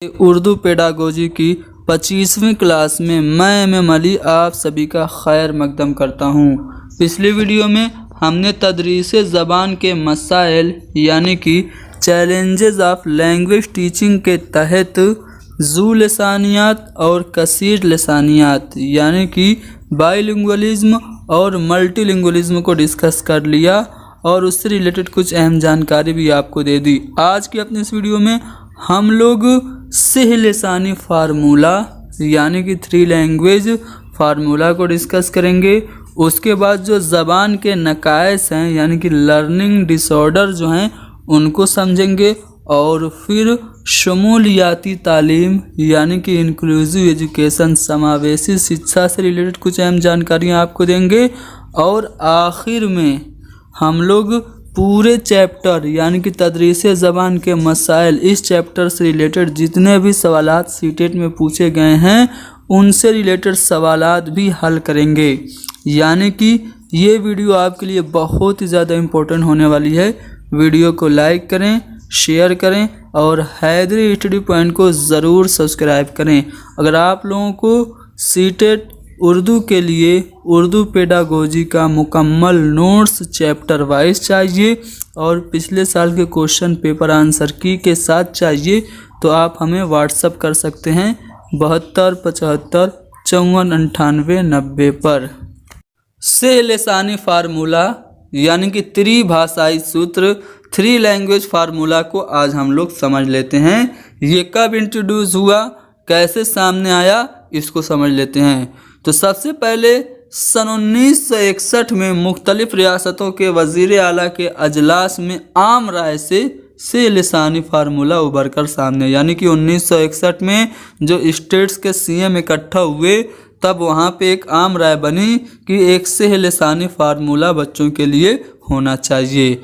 Urdu pedagogy की 25वीं class में मैं एम अली आप सभी का खैर मकदम करता हूँ। पिछली वीडियो में हमने तदरीस ज़बान के मसाइल यानी कि चैलेंजेस ऑफ लैंग्वेज टीचिंग के तहत ज़ू लसानियात और कसीर लसानियात यानी कि बाइलिंगुअलिज्म और मल्टीलिंगुअलिज्म को डिस्कस कर लिया और उससे रिलेटेड कुछ अहम जानकारी भी आपको दे दी। आज की अपनी इस वीडियो में हम लोग सिह लसानी फार्मूला यानी कि 3 लैंग्वेज फार्मूला को डिस्कस करेंगे। उसके बाद जो ज़बान के नकाइस हैं यानी कि लर्निंग डिसऑर्डर जो हैं उनको समझेंगे और फिर शमूलियाती तालीम यानी कि इंक्लूसिव एजुकेशन समावेशी शिक्षा से रिलेटेड कुछ अहम जानकारियाँ आपको देंगे और आखिर में हम लोग पूरे चैप्टर यानी कि तदरीस ज़बान के मसाइल इस चैप्टर से रिलेटेड जितने भी सवालात सीटेट में पूछे गए हैं उनसे रिलेटेड सवालात भी हल करेंगे। यानी कि ये वीडियो आपके लिए बहुत ही ज़्यादा इम्पोर्टेंट होने वाली है। वीडियो को लाइक करें, शेयर करें और हैदरी स्टडी पॉइंट को ज़रूर सब्सक्राइब करें। अगर आप लोगों को सीटेट उर्दू के लिए उर्दू पेडागोजी का मुकम्मल नोट्स चैप्टर वाइज चाहिए और पिछले साल के क्वेश्चन पेपर आंसर की के साथ चाहिए तो आप हमें व्हाट्सअप कर सकते हैं 72 75 54 98 90 पर। से लसानी फार्मूला यानी कि त्रिभाषाई सूत्र 3 लैंग्वेज फार्मूला को आज हम लोग समझ लेते हैं। ये कब इंट्रोड्यूस हुआ, कैसे सामने आया, इसको समझ लेते हैं। तो सबसे पहले सन 1961 में मुख्तलिफ रियासतों के वज़ीर आला के अजलास में आम राय से लसानी फार्मूला उभर कर सामने, यानी कि 1961 में जो स्टेट्स के सीएम इकट्ठा हुए तब वहाँ पे एक आम राय बनी कि एक से लसानी फार्मूला बच्चों के लिए होना चाहिए।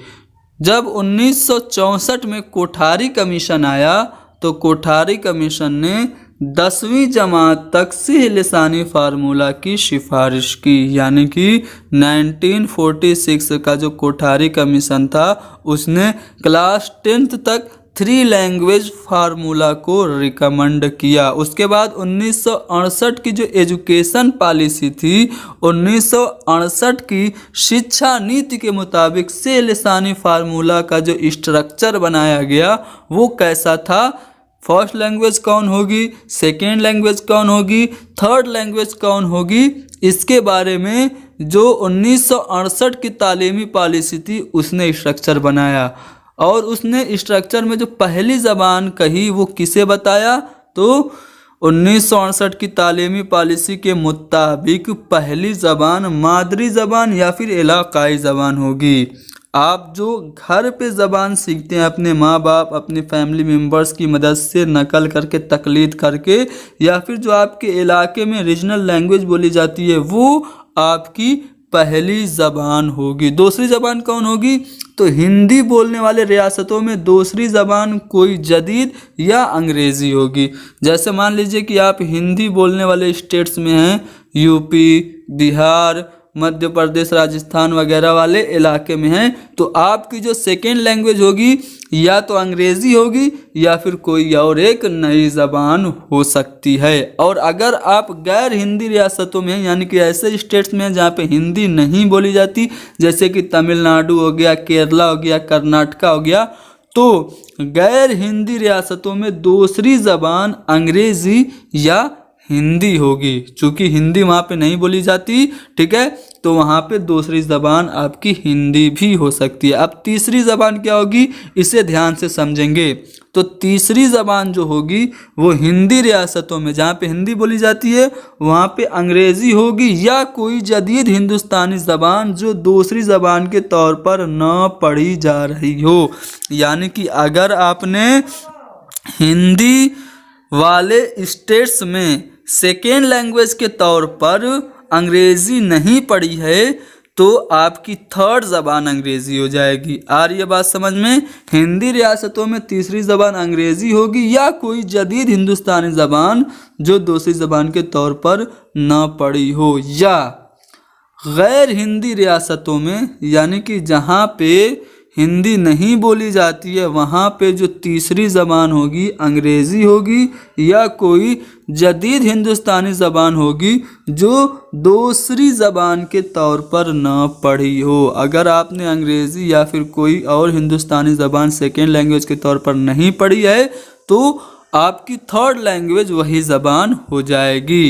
जब 1964 में कोठारी कमीशन आया तो कोठारी कमीशन ने 10वीं जमात तक सिह लसानी फार्मूला की सिफारिश की, यानी कि 1946 का जो कोठारी कमीशन था उसने क्लास 10th तक 3 लैंग्वेज फार्मूला को रिकमेंड किया। उसके बाद 1968 की जो एजुकेशन पॉलिसी थी 1968 की शिक्षा नीति के मुताबिक सिह लसानी फार्मूला का जो स्ट्रक्चर बनाया गया वो कैसा था, फर्स्ट लैंग्वेज कौन होगी, सेकेंड लैंग्वेज कौन होगी, थर्ड लैंग्वेज कौन होगी, इसके बारे में जो 1968 की तालीमी पॉलिसी थी उसने स्ट्रक्चर बनाया। और उसने स्ट्रक्चर में जो पहली ज़बान कही वो किसे बताया, तो 1968 की तालीमी पॉलिसी के मुताबिक पहली ज़बान मादरी ज़बान या फिर इलाकाई ज़बान होगी। आप जो घर पे ज़बान सीखते हैं अपने माँ बाप अपने फैमिली मेम्बर्स की मदद से नकल करके तकलीद करके या फिर जो आपके इलाके में रीजनल लैंग्वेज बोली जाती है वो आपकी पहली ज़बान होगी। दूसरी ज़बान कौन होगी, तो हिंदी बोलने वाले रियासतों में दूसरी ज़बान कोई जदीद या अंग्रेज़ी होगी। जैसे मान लीजिए कि आप हिंदी बोलने वाले स्टेट्स में हैं, यूपी, बिहार, मध्य प्रदेश, राजस्थान वगैरह वाले इलाके में हैं, तो आपकी जो सेकेंड लैंग्वेज होगी या तो अंग्रेज़ी होगी या फिर कोई और एक नई ज़बान हो सकती है। और अगर आप गैर हिंदी रियासतों में यानी कि ऐसे स्टेट्स में जहाँ पे हिंदी नहीं बोली जाती जैसे कि तमिलनाडु हो गया, केरला हो गया, कर्नाटका हो गया, तो गैर हिंदी रियासतों में दूसरी ज़बान अंग्रेज़ी या हिंदी होगी। चूँकि हिंदी वहाँ पे नहीं बोली जाती, ठीक है, तो वहाँ पे दूसरी ज़बान आपकी हिंदी भी हो सकती है। अब तीसरी ज़बान क्या होगी इसे ध्यान से समझेंगे। तो तीसरी ज़बान जो होगी वो हिंदी रियासतों में जहाँ पे हिंदी बोली जाती है वहाँ पे अंग्रेज़ी होगी या कोई जदीद हिंदुस्तानी ज़बान जो दूसरी ज़बान के तौर पर न पढ़ी जा रही हो। यानी कि अगर आपने हिंदी वाले स्टेट्स में सेकेंड लैंग्वेज के तौर पर अंग्रेज़ी नहीं पढ़ी है तो आपकी थर्ड ज़बान अंग्रेज़ी हो जाएगी। आ रही है बात समझ में। हिंदी रियासतों में तीसरी ज़बान अंग्रेज़ी होगी या कोई जदीद हिंदुस्तानी ज़बान जो दूसरी ज़बान के तौर पर न पढ़ी हो, या गैर हिंदी रियासतों में यानी कि जहाँ पे हिंदी नहीं बोली जाती है वहाँ पे जो तीसरी ज़बान होगी अंग्रेज़ी होगी या कोई जदीद हिंदुस्तानी ज़बान होगी जो दूसरी ज़बान के तौर पर न पढ़ी हो। अगर आपने अंग्रेज़ी या फिर कोई और हिंदुस्तानी ज़बान सेकेंड लैंग्वेज के तौर पर नहीं पढ़ी है तो आपकी थर्ड लैंग्वेज वही ज़बान हो जाएगी।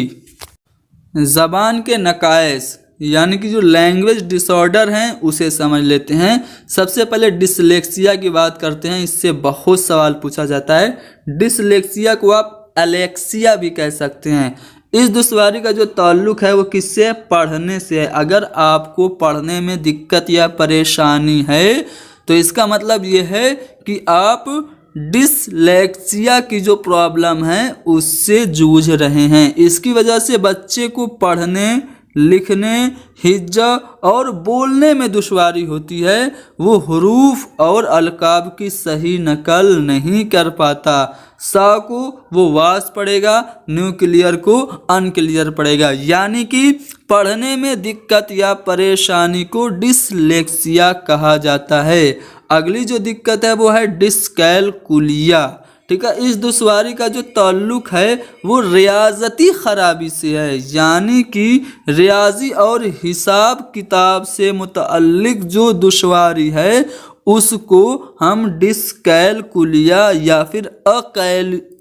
ज़बान के नकाइस यानी कि जो लैंग्वेज डिसऑर्डर हैं उसे समझ लेते हैं। सबसे पहले डिसलेक्सिया की बात करते हैं, इससे बहुत सवाल पूछा जाता है। डिसलेक्सिया को आप एलेक्सिया भी कह सकते हैं। इस दुश्वारी का जो ताल्लुक है वो किससे? पढ़ने से है। अगर आपको पढ़ने में दिक्कत या परेशानी है तो इसका मतलब ये है कि आप डिसलेक्सिया की जो प्रॉब्लम है उससे जूझ रहे हैं। इसकी वजह से बच्चे को पढ़ने, लिखने, हिज्जा और बोलने में दुश्वारी होती है। वो हुरूफ और अलकाब की सही नकल नहीं कर पाता। सा को वो वास पड़ेगा, न्यूक्लियर को अनक्लियर पड़ेगा। यानी कि पढ़ने में दिक्कत या परेशानी को डिसलेक्सिया कहा जाता है। अगली जो दिक्कत है वो है डिस्कैलकुलिया। ठीक है, इस दुश्वारी का जो ताल्लुक है वो रियाजती ख़राबी से है। यानी कि रियाजी और हिसाब किताब से मुतअल्लिक जो दुश्वारी है उसको हम डिस्कैलकुलिया या फिर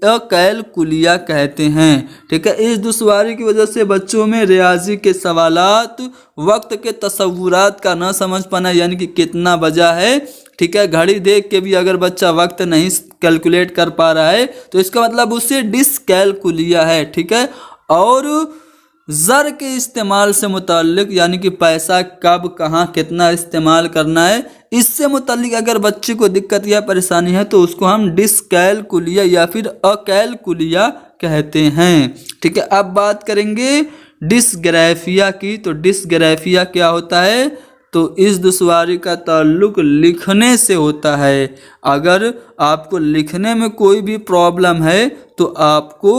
अकैलकुलिया कहते हैं। ठीक है, इस दुश्वारी की वजह से बच्चों में रियाजी के सवालात, वक्त के तसव्वुरात का ना समझ पाना, यानी कि कितना बजा है, ठीक है, घड़ी देख के भी अगर बच्चा वक्त नहीं कैलकुलेट कर पा रहा है तो इसका मतलब उससे डिस्कैलकुलिया है। ठीक है, और ज़र के इस्तेमाल से मुताल्लिक यानी कि पैसा कब, कहाँ, कितना इस्तेमाल करना है, इससे मुताल्लिक अगर बच्चे को दिक्कत या परेशानी है तो उसको हम डिस्कैलकुलिया या फिर अकैलकुलिया कहते हैं। ठीक है, अब बात करेंगे डिस्ग्राफिया की। तो डिस्ग्राफिया क्या होता है? तो इस दुश्वारी का ताल्लुक लिखने से होता है। अगर आपको लिखने में कोई भी प्रॉब्लम है तो आपको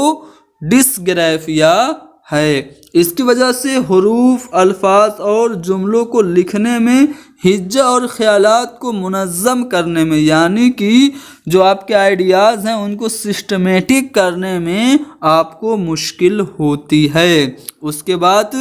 डिस्ग्राफिया है। इसकी वजह से हुरूफ, अल्फाज और जुमलों को लिखने में, हिज्जा और ख्यालात को मुनज़्ज़म करने में, यानी कि जो आपके आइडियाज़ हैं उनको सिस्टमेटिक करने में आपको मुश्किल होती है। उसके बाद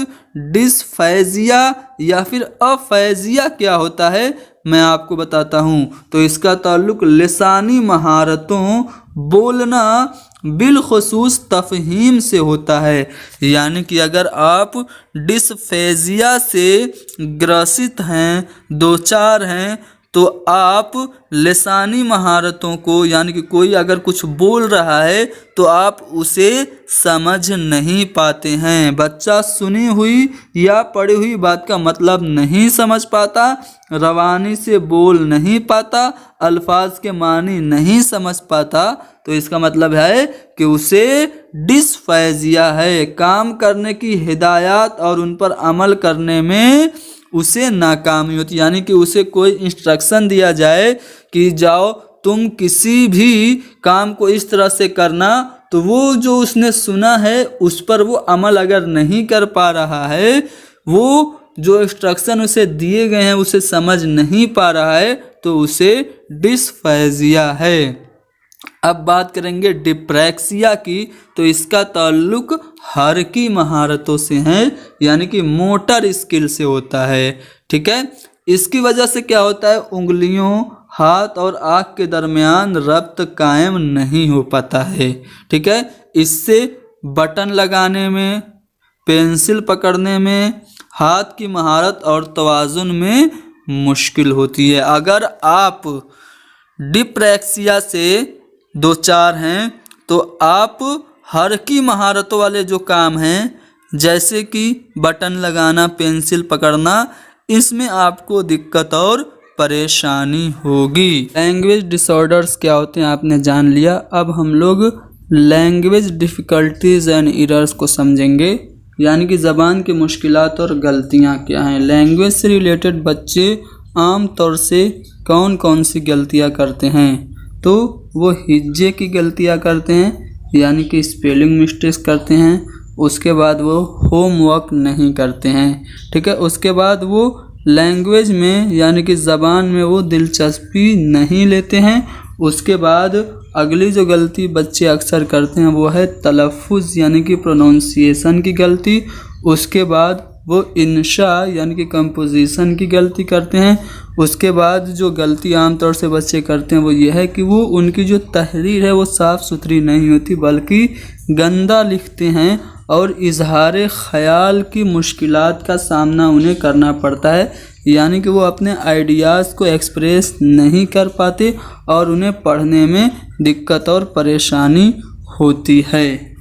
डिस्फैजिया या फिर अफैजिया क्या होता है मैं आपको बताता हूँ। तो इसका ताल्लुक लिसानी महारतों, बोलना, बिलखुसूस तफ़हीम से होता है। यानी कि अगर आप डिस्फेजिया से ग्रसित हैं, दो चार हैं, तो आप लिसानी महारतों को, यानी कि कोई अगर कुछ बोल रहा है तो आप उसे समझ नहीं पाते हैं। बच्चा सुनी हुई या पढ़ी हुई बात का मतलब नहीं समझ पाता, रवानी से बोल नहीं पाता, अल्फाज के मानी नहीं समझ पाता, तो इसका मतलब है कि उसे डिस्फैजिया है। काम करने की हिदायत और उन पर अमल करने में उसे नाकामी होती, यानी कि उसे कोई इंस्ट्रक्शन दिया जाए कि जाओ तुम किसी भी काम को इस तरह से करना, तो वो जो उसने सुना है उस पर वो अमल अगर नहीं कर पा रहा है, वो जो इंस्ट्रक्शन उसे दिए गए हैं उसे समझ नहीं पा रहा है, तो उसे डिस्फैजिया है। अब बात करेंगे डिप्रेक्सिया की। तो इसका ताल्लुक हरकी महारतों से है, यानी कि मोटर स्किल से होता है। ठीक है, इसकी वजह से क्या होता है, उंगलियों, हाथ और आँख के दरमियान रब्त कायम नहीं हो पाता है। ठीक है, इससे बटन लगाने में, पेंसिल पकड़ने में, हाथ की महारत और तवाज़ुन में मुश्किल होती है। अगर आप डिप्रेक्सिया से दो चार हैं तो आप हरकी महारतों वाले जो काम हैं जैसे कि बटन लगाना, पेंसिल पकड़ना, इसमें आपको दिक्कत और परेशानी होगी। लैंग्वेज डिसऑर्डर्स क्या होते हैं आपने जान लिया। अब हम लोग लैंग्वेज डिफ़िकल्टीज़ एंड एरर्स को समझेंगे, यानी कि ज़बान की मुश्किलात और गलतियाँ क्या हैं। लैंग्वेज से रिलेटेड बच्चे आम तौर से कौन कौन सी गलतियाँ करते हैं, तो वो हिज्जे की गलतियाँ करते हैं, यानी कि स्पेलिंग मिस्टेक्स करते हैं। उसके बाद वो होमवर्क नहीं करते हैं। ठीक है, उसके बाद वो लैंग्वेज में यानी कि ज़बान में वो दिलचस्पी नहीं लेते हैं। उसके बाद अगली जो गलती बच्चे अक्सर करते हैं वो है तलफ़ुज़ यानी कि प्रोनाउंसिएशन की गलती। उसके बाद वो इंशा यानी कि कंपोजिशन की गलती करते हैं। उसके बाद जो गलती आमतौर से बच्चे करते हैं वो ये है कि वो उनकी जो तहरीर है वो साफ़ सुथरी नहीं होती बल्कि गंदा लिखते हैं और इजहार ख़याल की मुश्किलात का सामना उन्हें करना पड़ता है, यानी कि वो अपने आइडियाज़ को एक्सप्रेस नहीं कर पाते और उन्हें पढ़ने में दिक्कत और परेशानी होती है।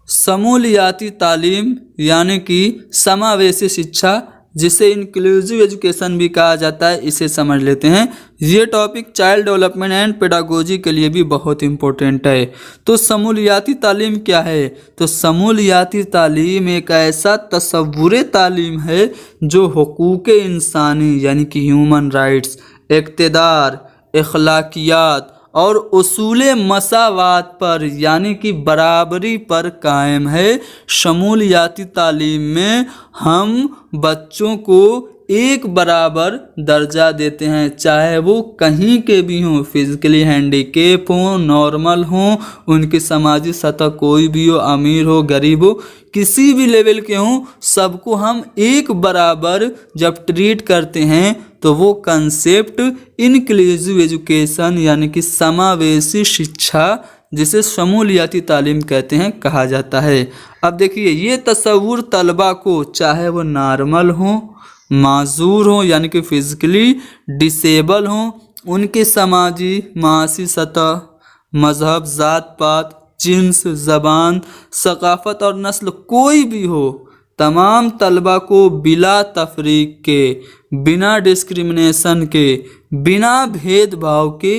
शमूलियाती तालीम यानी कि समावेशी शिक्षा, जिसे इंक्लूसिव एजुकेशन भी कहा जाता है, इसे समझ लेते हैं। ये topic child development and pedagogy के लिए भी बहुत इम्पोर्टेंट है। तो शमूलियाती तालीम क्या है? तो शमूलियाती तालीम एक ऐसा तसव्वुर तालीम है जो हुकूक इंसानी यानी कि ह्यूमन राइट्स, इक़्तिदार, अखलाकियात और उसूल मसावात पर यानी कि बराबरी पर कायम है। शमूलियाती तालीम में हम बच्चों को एक बराबर दर्जा देते हैं, चाहे वो कहीं के भी हों, फिज़िकली हैंडीकेप हों, नॉर्मल हों, उनकी समाजी सतह कोई भी हो, अमीर हो, गरीब हो, किसी भी लेवल के हों, सबको हम एक बराबर जब ट्रीट करते हैं तो वो कंसेप्ट इंक्लूसिव एजुकेशन यानी कि समावेशी शिक्षा, जिसे शमूलियाती तालीम कहते हैं, कहा जाता है। अब देखिए, ये तसव्वुर तलबा को चाहे वो नॉर्मल हो, माजूर हो यानी कि फिज़िकली डिसेबल हो, उनकी समाजी मासी सतह, मज़हब, ज़ात पात, जिन्स, ज़बान, सकाफ़त और नस्ल कोई भी हो, तमाम तलबा को बिला तफरीक के, बिना डिस्क्रिमिनेशन के, बिना भेदभाव के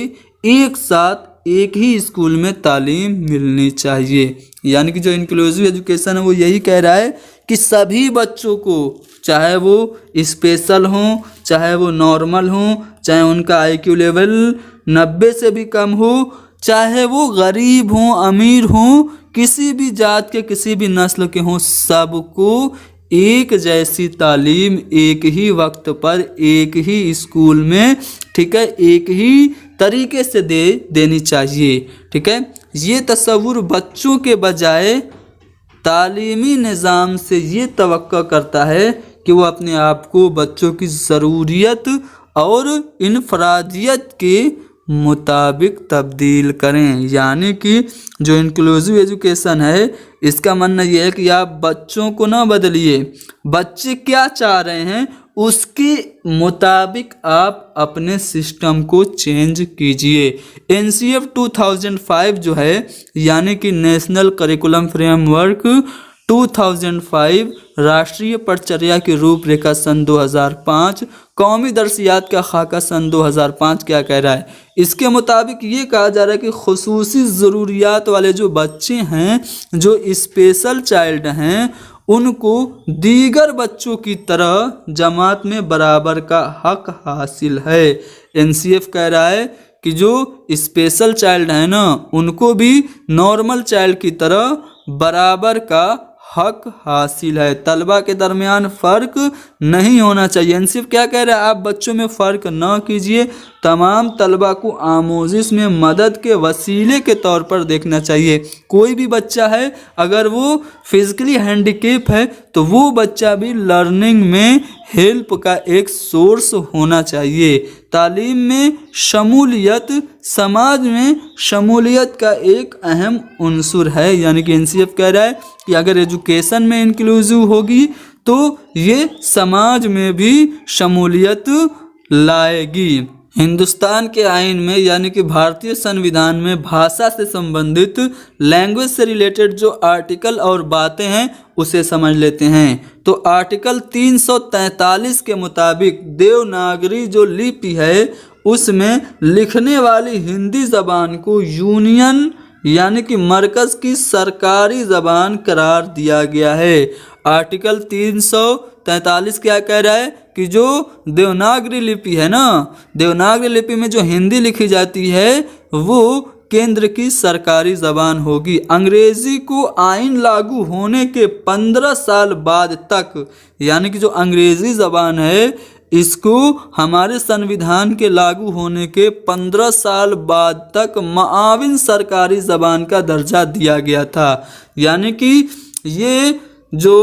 एक साथ एक ही स्कूल में तालीम मिलनी चाहिए। यानी कि जो इंक्लूसिव एजुकेशन है वो यही कह रहा है कि सभी बच्चों को, चाहे वो स्पेशल हों, चाहे वो नॉर्मल हों, चाहे उनका IQ लेवल 90 से भी कम हो, चाहे वो गरीब हों, अमीर हों, किसी भी जात के, किसी भी नस्ल के हों, सबको एक जैसी तालीम एक ही वक्त पर एक ही स्कूल में, ठीक है, एक ही तरीके से देनी चाहिए। ठीक है, ये तसव्वुर बच्चों के बजाय तालीमी निज़ाम से ये तवक्को करता है कि वो अपने आप को बच्चों की ज़रूरियत और इनफरादियत के मुताबिक तब्दील करें। यानी कि जो इंक्लूसिव एजुकेशन है, इसका मानना यह है कि आप बच्चों को ना बदलिए, बच्चे क्या चाह रहे हैं उसके मुताबिक आप अपने सिस्टम को चेंज कीजिए। NCF 2005 जो है यानी कि नेशनल करिकुलम फ्रेमवर्क 2005 राष्ट्रीय पटचर्या की रूपरेखा सन 2005, कौमी दरसियात का खाका सन 2005 क्या कह रहा है? इसके मुताबिक ये कहा जा रहा है कि खुसूसी ज़रूरियात वाले जो बच्चे हैं, जो स्पेशल चाइल्ड हैं, उनको दीगर बच्चों की तरह जमात में बराबर का हक हासिल है। NCF कह रहा है कि जो स्पेशल चाइल्ड है ना, उनको भी नॉर्मल चाइल्ड की तरह बराबर का हक हासिल है। तलबा के दरमियान फ़र्क नहीं होना चाहिए। NCF क्या कह रहा है? आप बच्चों में फ़र्क ना कीजिए, तमाम तलबा को आमोजिश में मदद के वसीले के तौर पर देखना चाहिए। कोई भी बच्चा है, अगर वो फिज़िकली हैंडीकेप है तो वो बच्चा भी लर्निंग में हेल्प का एक सोर्स होना चाहिए। तालीम में शमूलियत समाज में शमूलियत का एक अहम उन्सुर है। यानी कि NCF कह रहा है कि अगर एजुकेशन में इंक्लूसिव होगी तो ये समाज में भी शमूलियत लाएगी। हिंदुस्तान के आइन में यानी कि भारतीय संविधान में भाषा से संबंधित, लैंग्वेज से रिलेटेड जो आर्टिकल और बातें हैं उसे समझ लेते हैं। तो आर्टिकल 343 के मुताबिक देवनागरी जो लिपि है उसमें लिखने वाली हिंदी ज़बान को यूनियन यानी कि मरकज़ की सरकारी ज़बान करार दिया गया है। आर्टिकल 343 क्या कह रहा है कि जो देवनागरी लिपि है ना, देवनागरी लिपि में जो हिंदी लिखी जाती है वो केंद्र की सरकारी ज़बान होगी। अंग्रेज़ी को आइन लागू होने के 15 साल बाद तक, यानी कि जो अंग्रेज़ी ज़बान है इसको हमारे संविधान के लागू होने के 15 साल बाद तक माविन सरकारी ज़बान का दर्जा दिया गया था। यानी कि ये जो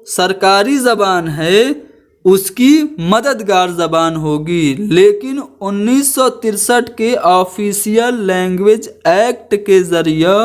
सरकारी ज़बान है उसकी मददगार ज़बान होगी, लेकिन 1963 के ऑफिशियल लैंग्वेज एक्ट के ज़रिए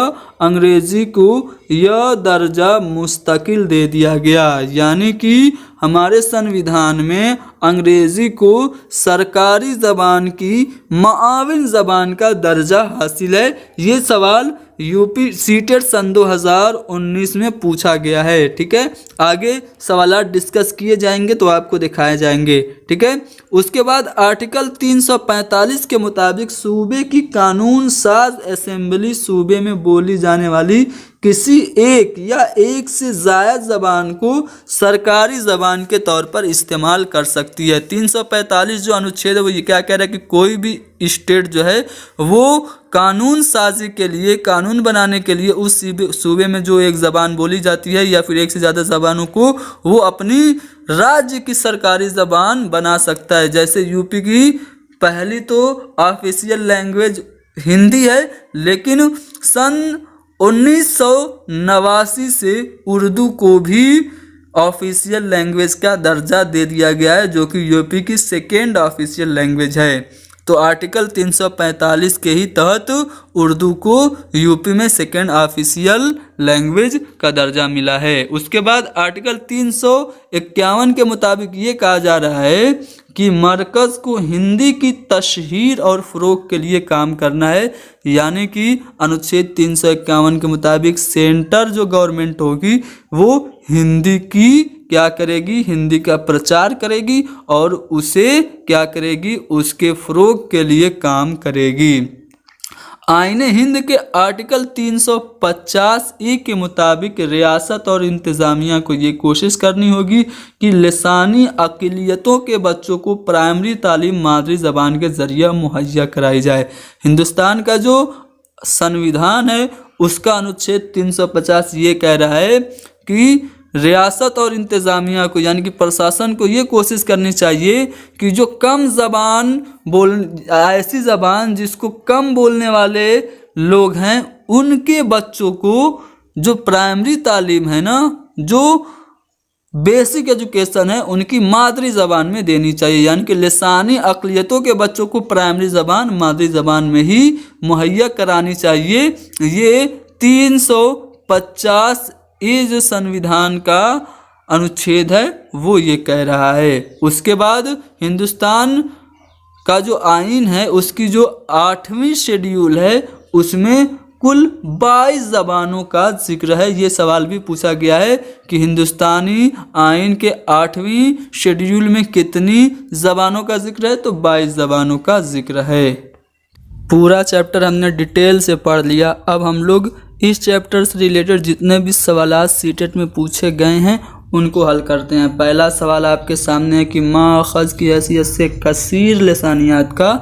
अंग्रेज़ी को यह दर्जा मुस्तकिल दे दिया गया। यानी कि हमारे संविधान में अंग्रेज़ी को सरकारी ज़बान की माविन ज़बान का दर्जा हासिल है। ये सवाल यूपी सीटेट सन 2019 में पूछा गया है। ठीक है, आगे सवालात डिस्कस किए जाएंगे तो आपको दिखाए जाएंगे। ठीक है, उसके बाद आर्टिकल 345 के मुताबिक सूबे की कानून साज असेंबली सूबे में बोली जाने वाली किसी एक या एक से ज़ायद ज़बान को सरकारी ज़बान के तौर पर इस्तेमाल कर सकती है। 345 जो अनुच्छेद है वो ये क्या कह रहा है कि कोई भी स्टेट जो है वो कानून साजी के लिए, कानून बनाने के लिए उस सूबे में जो एक ज़बान बोली जाती है या फिर एक से ज़्यादा ज़बानों को वो अपनी राज्य की सरकारी ज़बान बना सकता है। जैसे यूपी की पहली तो ऑफिशियल लैंग्वेज हिंदी है, लेकिन सन 1989 से उर्दू को भी ऑफिशियल लैंग्वेज का दर्जा दे दिया गया है, जो कि यूपी की सेकेंड ऑफिशियल लैंग्वेज है। तो आर्टिकल 345 के ही तहत उर्दू को यूपी में सेकेंड ऑफिशियल लैंग्वेज का दर्जा मिला है। उसके बाद आर्टिकल 351 के मुताबिक ये कहा जा रहा है कि मरकज़ को हिंदी की तशहीर और फ़रोग़ के लिए काम करना है। यानी कि अनुच्छेद 351 के मुताबिक सेंटर जो गवर्नमेंट होगी वो हिंदी की क्या करेगी, हिंदी का प्रचार करेगी और उसे क्या करेगी, उसके फ़रोग़ के लिए काम करेगी। आईने हिंद के आर्टिकल 350 के मुताबिक रियासत और इंतज़ामिया को ये कोशिश करनी होगी कि लिसानी अक़लियतों के बच्चों को प्राइमरी तालीम मादरी ज़बान के ज़रिए मुहैया कराई जाए। हिंदुस्तान का जो संविधान है उसका अनुच्छेद 350 ये कह रहा है कि रियासत और इंतज़ामिया को यानी कि प्रशासन को ये कोशिश करनी चाहिए कि जो कम ज़बान ऐसी ज़बान जिसको कम बोलने वाले लोग हैं उनके बच्चों को जो प्राइमरी तालीम है ना, जो बेसिक एजुकेशन है, उनकी मादरी ज़बान में देनी चाहिए। यानी कि लिसानी अक़लियतों के बच्चों को प्राइमरी ज़बान मादरी ज़बान में ही मुहैया करानी चाहिए। ये 350 ये जो संविधान का अनुच्छेद है वो ये कह रहा है। उसके बाद हिंदुस्तान का जो आइन है उसकी जो 8वीं शेड्यूल है उसमें कुल 22 ज़बानों का जिक्र है। ये सवाल भी पूछा गया है कि हिंदुस्तानी आइन के 8वीं शेड्यूल में कितनी ज़बानों का जिक्र है, तो 22 ज़बानों का जिक्र है। पूरा चैप्टर हमने डिटेल से पढ़ लिया। अब हम लोग इस चैप्टर से रिलेटेड जितने भी सवालात सीटेट में पूछे गए हैं उनको हल करते हैं। पहला सवाल आपके सामने है कि माख़ज़ की हैसियत से कसीर लसानियात का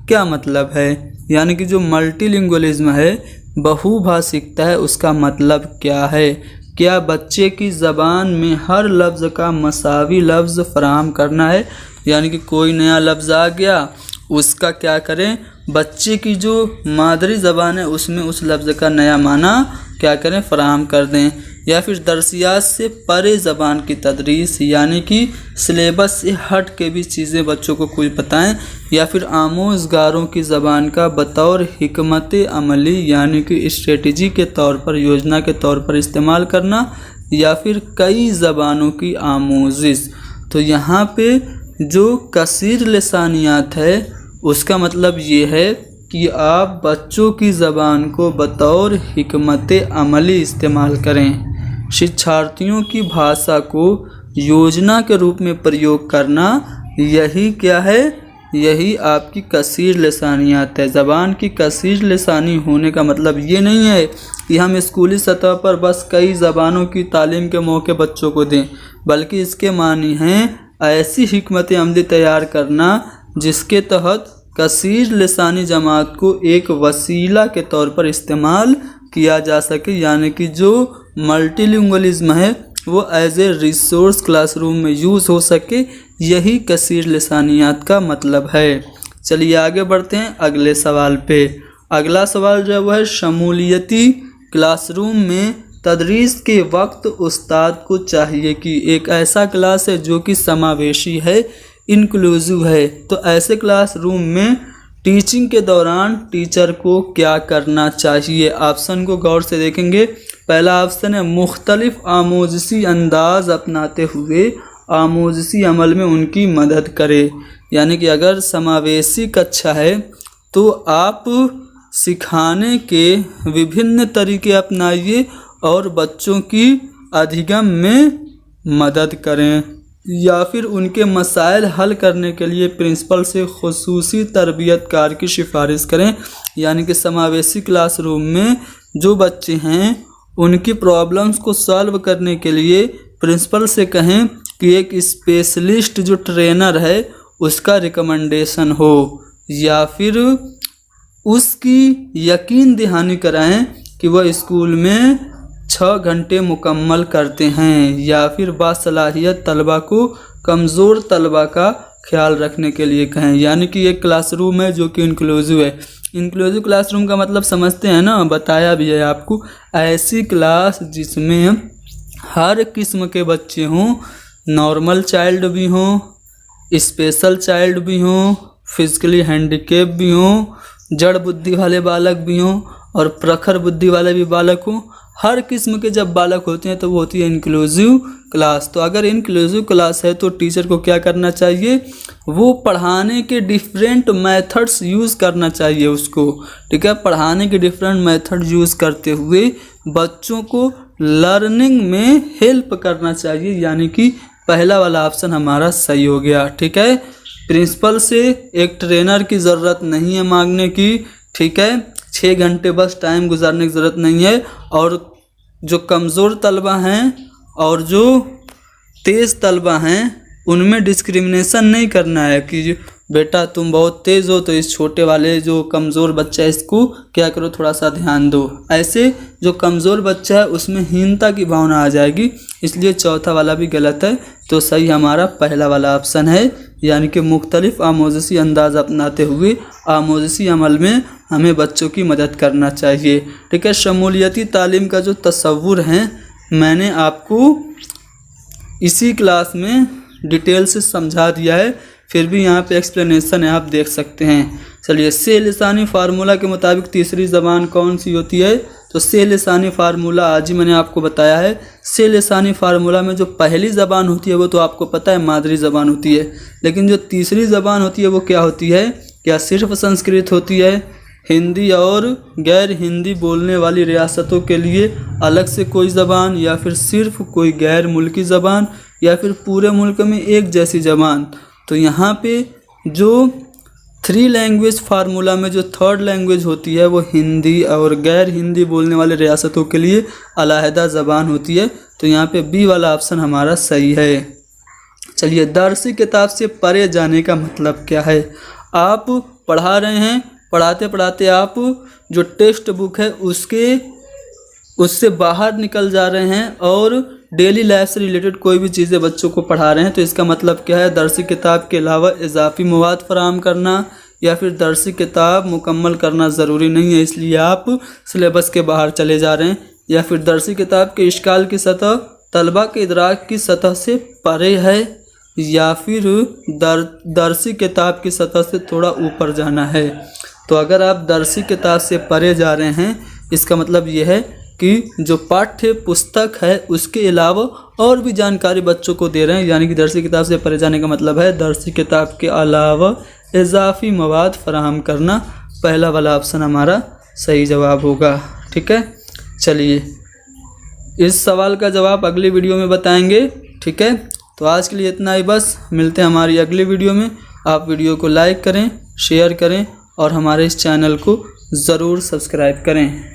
क्या मतलब है। यानी कि जो मल्टीलिंगुअलिज्म है, बहुभाषिकता है, उसका मतलब क्या है। क्या बच्चे की ज़बान में हर लफ्ज़ का मसावी लफ्ज़ फराहम करना है। यानी कि कोई नया लफ्ज़ आ गया उसका क्या करें, बच्चे की जो मादरी ज़बान है उसमें उस लफ्ज़ का नया माना क्या करें, फराहम कर दें। या फिर दरसियात से परे ज़बान की तदरीस, यानी कि सिलेबस से हट के भी चीज़ें बच्चों को कुछ बताएं। या फिर आमोज़गारों की ज़बान का बतौर हिकमत अमली यानी कि स्ट्रेटजी के तौर पर, योजना के तौर पर इस्तेमाल करना। या फिर कई ज़बानों की आमोज़िश। तो यहाँ पे जो कसीर लसानियात है उसका मतलब ये है कि आप बच्चों की ज़बान को बतौर हिकमत अमली इस्तेमाल करें। शिक्षार्थियों की भाषा को योजना के रूप में प्रयोग करना, यही क्या है, यही आपकी कसीर लसानियात है। ज़बान की कसीर लसानी होने का मतलब ये नहीं है कि हम स्कूली सतह पर बस कई ज़बानों की तालीम के मौके बच्चों को दें, बल्कि इसके मानी हैं ऐसी हिकमत अमली तैयार करना जिसके तहत कसीर लसानी जमात को एक वसीला के तौर पर इस्तेमाल किया जा सके। यानी कि जो मल्टीलिंगुअलिज्म है वो एज ए रिसोर्स क्लासरूम में यूज़ हो सके, यही कसीर लिसानियात का मतलब है। चलिए आगे बढ़ते हैं अगले सवाल पे। अगला सवाल जो है वह है शमूलियती क्लासरूम में तदरीस के वक्त उस्ताद को चाहिए कि एक ऐसा क्लास है जो कि समावेशी है, इंक्लूसिव है, तो ऐसे क्लासरूम में टीचिंग के दौरान टीचर को क्या करना चाहिए। ऑप्शन को गौर से देखेंगे। पहला ऑप्शन है मुख्तलिफ आमोज़ी अंदाज अपनाते हुए आमोज़ी अमल में उनकी मदद करे, यानी कि अगर समावेशी कक्षा है तो आप सिखाने के विभिन्न तरीके अपनाइए और बच्चों की अधिगम में मदद करें, या फिर उनके मसाइल हल करने के लिए प्रिंसिपल से खुसूसी तरबियतकार की सिफारिश करें। यानी कि समावेशी क्लासरूम में जो बच्चे हैं उनकी प्रॉब्लम्स को सॉल्व करने के लिए प्रिंसिपल से कहें कि एक स्पेशलिस्ट जो ट्रेनर है उसका रिकमेंडेशन हो, या फिर उसकी यकीन दहानी कराएं कि वह स्कूल में 6 घंटे मुकम्मल करते हैं, या फिर बासलाहियत तलबा को कमज़ोर तलबा का ख्याल रखने के लिए कहें। यानी कि एक क्लासरूम है जो कि इंक्लूसिव है। इंक्लूसिव क्लासरूम का मतलब समझते हैं ना, बताया भी है आपको। ऐसी क्लास जिसमें हर किस्म के बच्चे हों, नॉर्मल चाइल्ड भी हों, स्पेशल चाइल्ड भी हों, फिजिकली हैंडीकेप भी हों, जड़ बुद्धि वाले बालक भी हों और प्रखर बुद्धि वाले भी बालक हों। हर किस्म के जब बालक होते हैं तो वो होती है इंक्लूसिव क्लास। तो अगर इंक्लूसिव क्लास है तो टीचर को क्या करना चाहिए, वो पढ़ाने के डिफरेंट मेथड्स यूज़ करना चाहिए उसको, ठीक है। पढ़ाने के डिफरेंट मेथड यूज़ करते हुए बच्चों को लर्निंग में हेल्प करना चाहिए। यानी कि पहला वाला ऑप्शन हमारा सही हो गया, ठीक है। प्रिंसिपल से एक ट्रेनर की ज़रूरत नहीं है मांगने की, ठीक है। 6 घंटे बस टाइम गुजारने की ज़रूरत नहीं है। और जो कमज़ोर तलबा हैं और जो तेज़ तलबा हैं उनमें डिस्क्रिमिनेशन नहीं करना है कि बेटा तुम बहुत तेज़ हो तो इस छोटे वाले जो कमज़ोर बच्चा है इसको क्या करो, थोड़ा सा ध्यान दो। ऐसे जो कमज़ोर बच्चा है उसमें हीनता की भावना आ जाएगी, इसलिए चौथा वाला भी गलत है। तो सही हमारा पहला वाला ऑप्शन है, यानी कि मुख्तलिफ आमोज़ी अंदाज अपनाते हुए आमोज़ी अमल में हमें बच्चों की मदद करना चाहिए, ठीक है। शमूलियती तालीम का जो तस्वुर है मैंने आपको इसी क्लास में डिटेल से समझा दिया है, फिर भी यहाँ पे एक्सप्लेनेशन है, आप देख सकते हैं। चलिए, से लिसानी फार्मूला के मुताबिक तीसरी ज़बान कौन सी होती है, तो से लिसानी फार्मूला आज ही मैंने आपको बताया है। से लिसानी फार्मूला में जो पहली ज़बान होती है वो तो आपको पता है मादरी ज़बान होती है, लेकिन जो तीसरी ज़बान होती है वो क्या होती है, क्या सिर्फ संस्कृत होती है? हिंदी और गैर हिंदी बोलने वाली रियासतों के लिए अलग से कोई ज़बान, या फिर सिर्फ कोई गैर मुल्की ज़बान, या फिर पूरे मुल्क में एक जैसी ज़बान? तो यहाँ पे जो 3 लैंग्वेज फार्मूला में जो 3rd लैंग्वेज होती है वो हिंदी और गैर हिंदी बोलने वाले रियासतों के लिए अलहदा ज़बान होती है। तो यहाँ पे बी वाला ऑप्शन हमारा सही है। चलिए, दरसी किताब से परे जाने का मतलब क्या है? आप पढ़ा रहे हैं, पढ़ाते पढ़ाते आप जो टेक्स्ट बुक है उससे बाहर निकल जा रहे हैं और डेली लाइफ से रिलेटेड कोई भी चीज़ें बच्चों को पढ़ा रहे हैं, तो इसका मतलब क्या है? दरसी किताब के अलावा इजाफी मवाद फराहम करना या फिर दरसी किताब मुकम्मल करना ज़रूरी नहीं है, इसलिए आप सिलेबस के बाहर चले जा रहे हैं। या फिर दरसी किताब के इश्काल की सतह तलबा के इदराक की सतह से परे है, या फिर दरसी किताब की सतह से थोड़ा ऊपर जाना है। तो अगर आप दरसी किताब से परे जा रहे हैं, इसका मतलब ये है कि जो पाठ्य पुस्तक है उसके अलावा और भी जानकारी बच्चों को दे रहे हैं। यानी कि दरसी किताब से परे जाने का मतलब है दरसी किताब के अलावा इजाफी मवाद फराहम करना। पहला वाला ऑप्शन हमारा सही जवाब होगा, ठीक है। चलिए, इस सवाल का जवाब अगली वीडियो में बताएंगे, ठीक है। तो आज के लिए इतना ही बस, मिलते हैं हमारी अगली वीडियो में। आप वीडियो को लाइक करें, शेयर करें और हमारे इस चैनल को ज़रूर सब्सक्राइब करें।